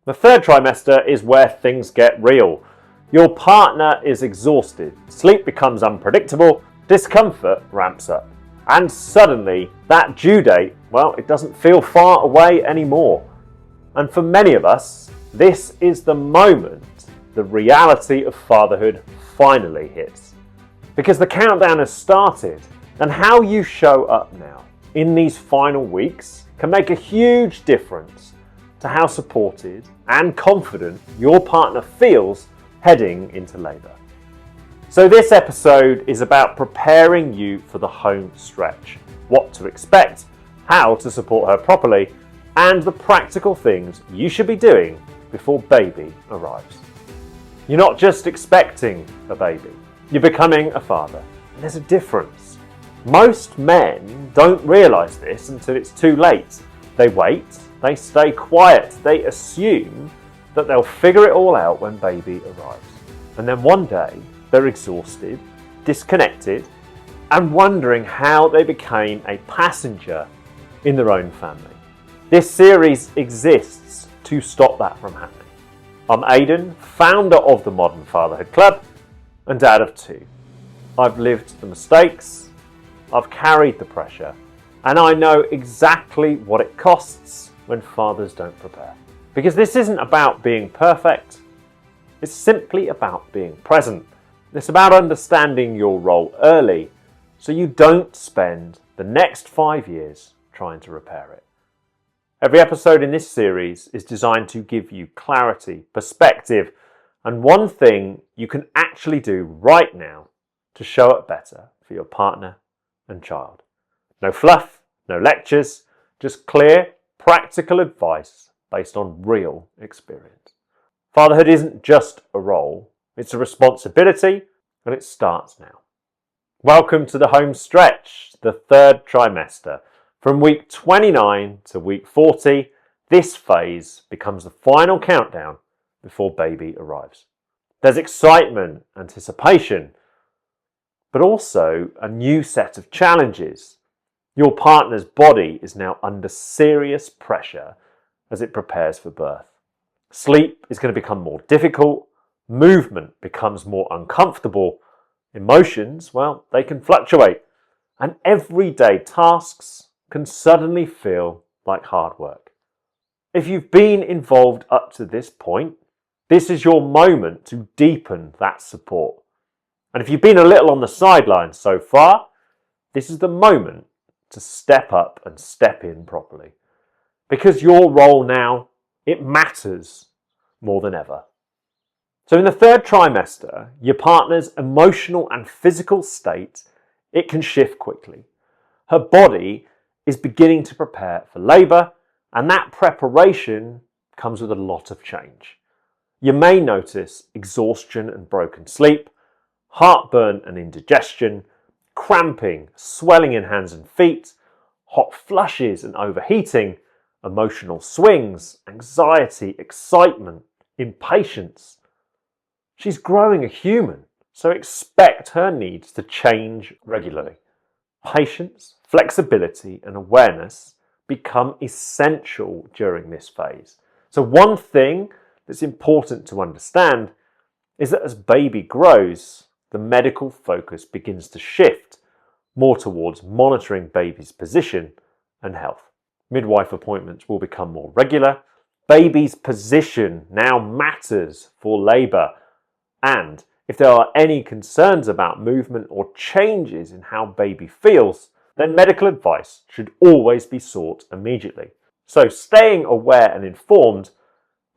The third trimester is where things get real. Your partner is exhausted, sleep becomes unpredictable, discomfort ramps up, and suddenly that due date, well, it doesn't feel far away anymore. And for many of us, this is the moment the reality of fatherhood finally hits. Because the countdown has started, and how you show up now in these final weeks can make a huge difference to how supported and confident your partner feels heading into labour. So this episode is about preparing you for the home stretch, what to expect, how to support her properly, and the practical things you should be doing before baby arrives. You're not just expecting a baby, you're becoming a father. And there's a difference. Most men don't realise this until it's too late. They wait, they stay quiet, they assume that they'll figure it all out when baby arrives. And then one day, they're exhausted, disconnected, and wondering how they became a passenger in their own family. This series exists to stop that from happening. I'm Aidan, founder of the Modern Fatherhood Club and dad of two. I've lived the mistakes, I've carried the pressure, and I know exactly what it costs when fathers don't prepare. Because this isn't about being perfect, it's simply about being present. It's about understanding your role early so you don't spend the next 5 years trying to repair it. Every episode in this series is designed to give you clarity, perspective, and one thing you can actually do right now to show up better for your partner and child. No fluff, no lectures, just clear, practical advice based on real experience. Fatherhood isn't just a role, it's a responsibility, and it starts now. Welcome to the home stretch, the third trimester. From week 29 to week 40, this phase becomes the final countdown before baby arrives. There's excitement, anticipation, but also a new set of challenges. Your partner's body is now under serious pressure as it prepares for birth. Sleep is going to become more difficult, movement becomes more uncomfortable, emotions, well, they can fluctuate, and everyday tasks can suddenly feel like hard work. If you've been involved up to this point, this is your moment to deepen that support. And if you've been a little on the sidelines so far, this is the moment to step up and step in properly. Because your role now, it matters more than ever. So in the third trimester, your partner's emotional and physical state, it can shift quickly. Her body is beginning to prepare for labour, and that preparation comes with a lot of change. You may notice exhaustion and broken sleep, heartburn and indigestion, cramping, swelling in hands and feet, hot flushes and overheating, emotional swings, anxiety, excitement, impatience. She's growing a human, so expect her needs to change regularly. Patience, flexibility, and awareness become essential during this phase. So one thing that's important to understand is that as baby grows, the medical focus begins to shift more towards monitoring baby's position and health. Midwife appointments will become more regular. Baby's position now matters for labour. And if there are any concerns about movement or changes in how baby feels, then medical advice should always be sought immediately. So staying aware and informed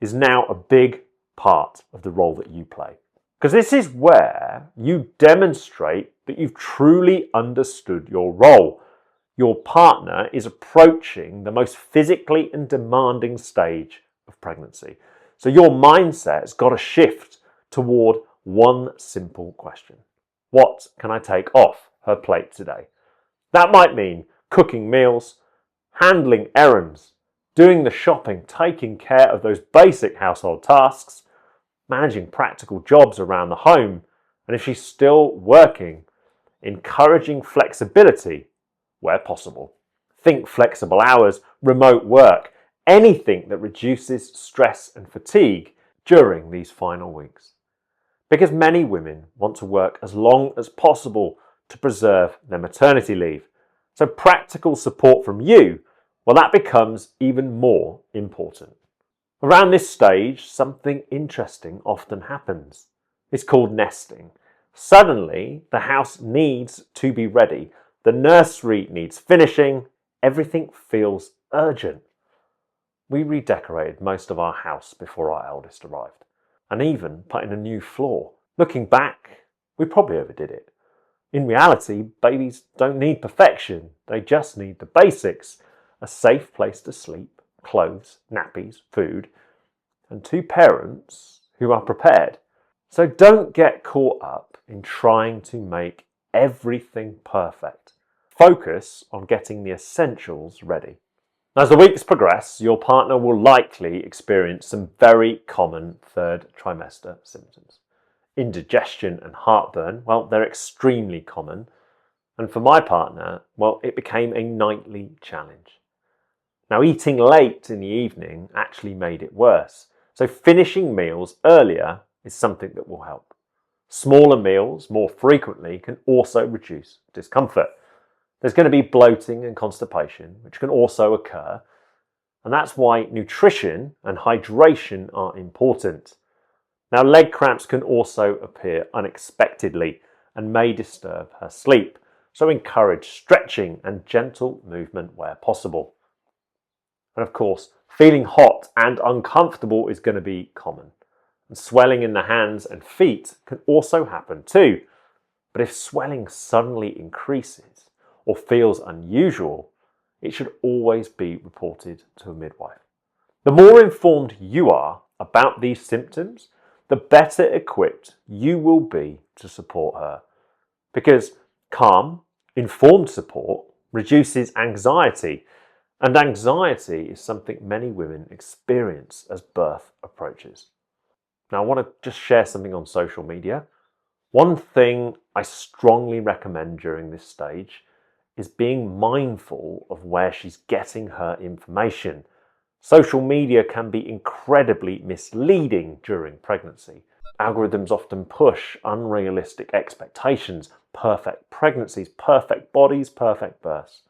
is now a big part of the role that you play. Because this is where you demonstrate that you've truly understood your role. Your partner is approaching the most physically and demanding stage of pregnancy. So your mindset has got to shift toward one simple question. What can I take off her plate today? That might mean cooking meals, handling errands, doing the shopping, taking care of those basic household tasks, managing practical jobs around the home, and if she's still working, encouraging flexibility where possible. Think flexible hours, remote work, anything that reduces stress and fatigue during these final weeks. Because many women want to work as long as possible to preserve their maternity leave. So practical support from you, well, that becomes even more important. Around this stage, something interesting often happens. It's called nesting. Suddenly, the house needs to be ready. The nursery needs finishing. Everything feels urgent. We redecorated most of our house before our eldest arrived, and even put in a new floor. Looking back, we probably overdid it. In reality, babies don't need perfection. They just need the basics: a safe place to sleep, clothes, nappies, food, and two parents who are prepared. So don't get caught up in trying to make everything perfect. Focus on getting the essentials ready. As the weeks progress, your partner will likely experience some very common third trimester symptoms. Indigestion and heartburn, well, they're extremely common. And for my partner, well, it became a nightly challenge. Now, eating late in the evening actually made it worse. So finishing meals earlier is something that will help. Smaller meals more frequently can also reduce discomfort. There's going to be bloating and constipation, which can also occur. And that's why nutrition and hydration are important. Now, leg cramps can also appear unexpectedly and may disturb her sleep. So encourage stretching and gentle movement where possible. And of course, feeling hot and uncomfortable is going to be common. And swelling in the hands and feet can also happen too. But if swelling suddenly increases or feels unusual, it should always be reported to a midwife. The more informed you are about these symptoms, the better equipped you will be to support her. Because calm, informed support reduces anxiety, and anxiety is something many women experience as birth approaches. Now, I want to just share something on social media. One thing I strongly recommend during this stage is being mindful of where she's getting her information. Social media can be incredibly misleading during pregnancy. Algorithms often push unrealistic expectations, perfect pregnancies, perfect bodies, perfect births.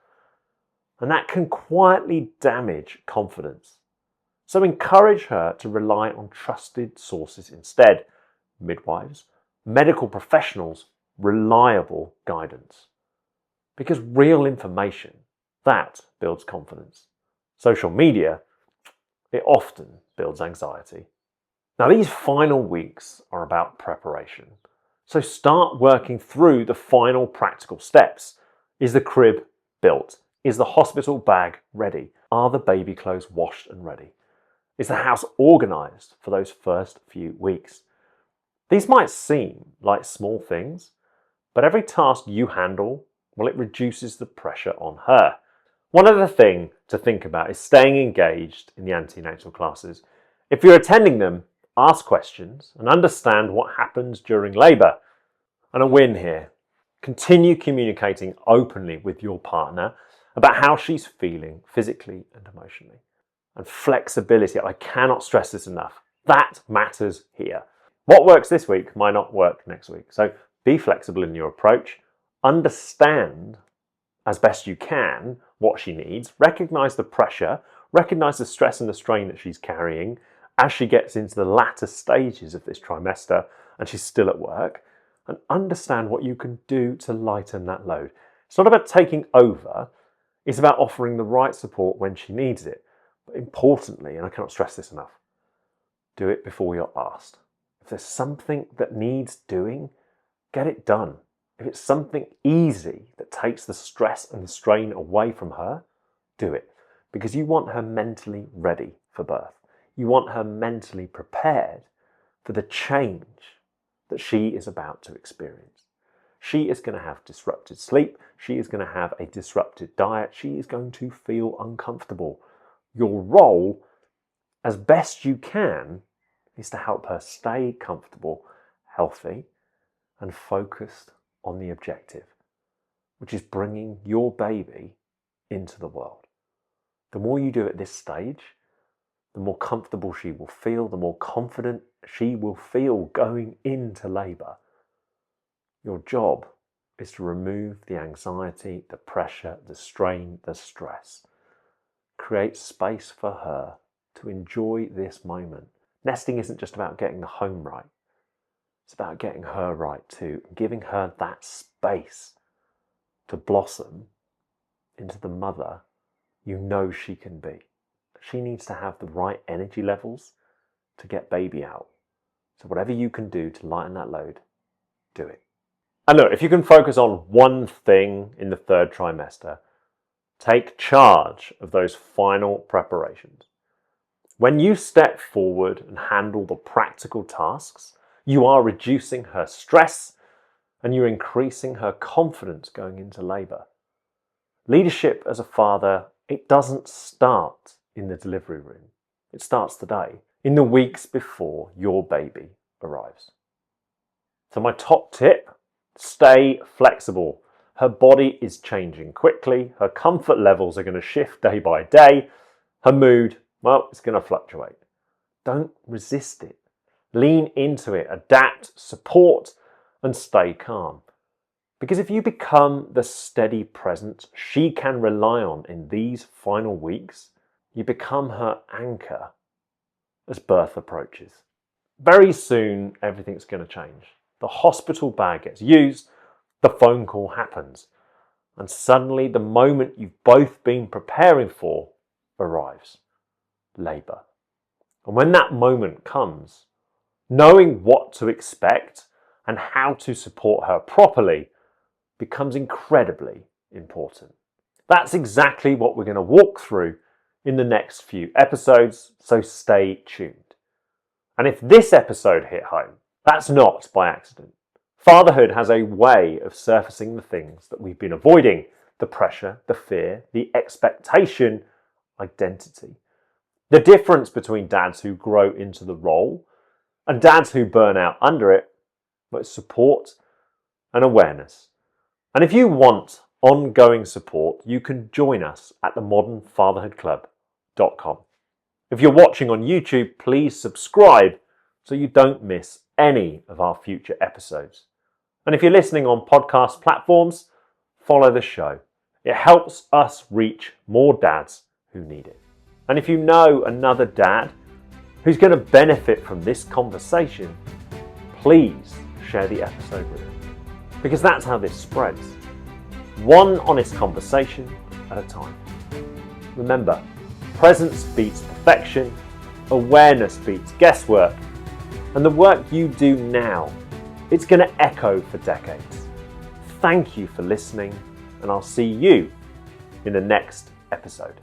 And that can quietly damage confidence. So encourage her to rely on trusted sources instead: midwives, medical professionals, reliable guidance. Because real information, that builds confidence. Social media, it often builds anxiety. Now, these final weeks are about preparation. So start working through the final practical steps. Is the crib built? Is the hospital bag ready? Are the baby clothes washed and ready? Is the house organised for those first few weeks? These might seem like small things, but every task you handle, well, it reduces the pressure on her. One other thing to think about is staying engaged in the antenatal classes. If you're attending them, ask questions and understand what happens during labour. And a win here: continue communicating openly with your partner about how she's feeling physically and emotionally. And flexibility, I cannot stress this enough. That matters here. What works this week might not work next week. So be flexible in your approach. Understand as best you can what she needs. Recognise the pressure. Recognise the stress and the strain that she's carrying as she gets into the latter stages of this trimester and she's still at work. And understand what you can do to lighten that load. It's not about taking over. It's about offering the right support when she needs it. But importantly, and I cannot stress this enough, do it before you're asked. If there's something that needs doing, get it done. If it's something easy that takes the stress and the strain away from her, do it. Because you want her mentally ready for birth. You want her mentally prepared for the change that she is about to experience. She is going to have disrupted sleep. She is going to have a disrupted diet. She is going to feel uncomfortable. Your role, as best you can, is to help her stay comfortable, healthy, and focused on the objective, which is bringing your baby into the world. The more you do at this stage, the more comfortable she will feel, the more confident she will feel going into labour. Your job is to remove the anxiety, the pressure, the strain, the stress. Create space for her to enjoy this moment. Nesting isn't just about getting the home right. It's about getting her right too, giving her that space to blossom into the mother you know she can be. She needs to have the right energy levels to get baby out. So whatever you can do to lighten that load, do it. And look, if you can focus on one thing in the third trimester, take charge of those final preparations. When you step forward and handle the practical tasks, you are reducing her stress and you're increasing her confidence going into labour. Leadership as a father, it doesn't start in the delivery room. It starts today, in the weeks before your baby arrives. So my top tip, stay flexible. Her body is changing quickly. Her comfort levels are going to shift day by day. Her mood, well, it's going to fluctuate. Don't resist it. Lean into it, adapt, support, and stay calm. Because if you become the steady presence she can rely on in these final weeks, you become her anchor as birth approaches. Very soon, everything's going to change. The hospital bag gets used, the phone call happens, and suddenly the moment you've both been preparing for arrives. Labour. And when that moment comes, knowing what to expect and how to support her properly becomes incredibly important. That's exactly what we're going to walk through in the next few episodes, so stay tuned. And if this episode hit home, that's not by accident. Fatherhood has a way of surfacing the things that we've been avoiding: the pressure, the fear, the expectation, identity. The difference between dads who grow into the role and dads who burn out under it, but support and awareness. And if you want ongoing support, you can join us at themodernfatherhoodclub.com. If you're watching on YouTube, please subscribe so you don't miss any of our future episodes. And if you're listening on podcast platforms, follow the show. It helps us reach more dads who need it. And if you know another dad who's going to benefit from this conversation, please share the episode with them. Because that's how this spreads. One honest conversation at a time. Remember, presence beats perfection, awareness beats guesswork, and the work you do now, it's going to echo for decades. Thank you for listening, and I'll see you in the next episode.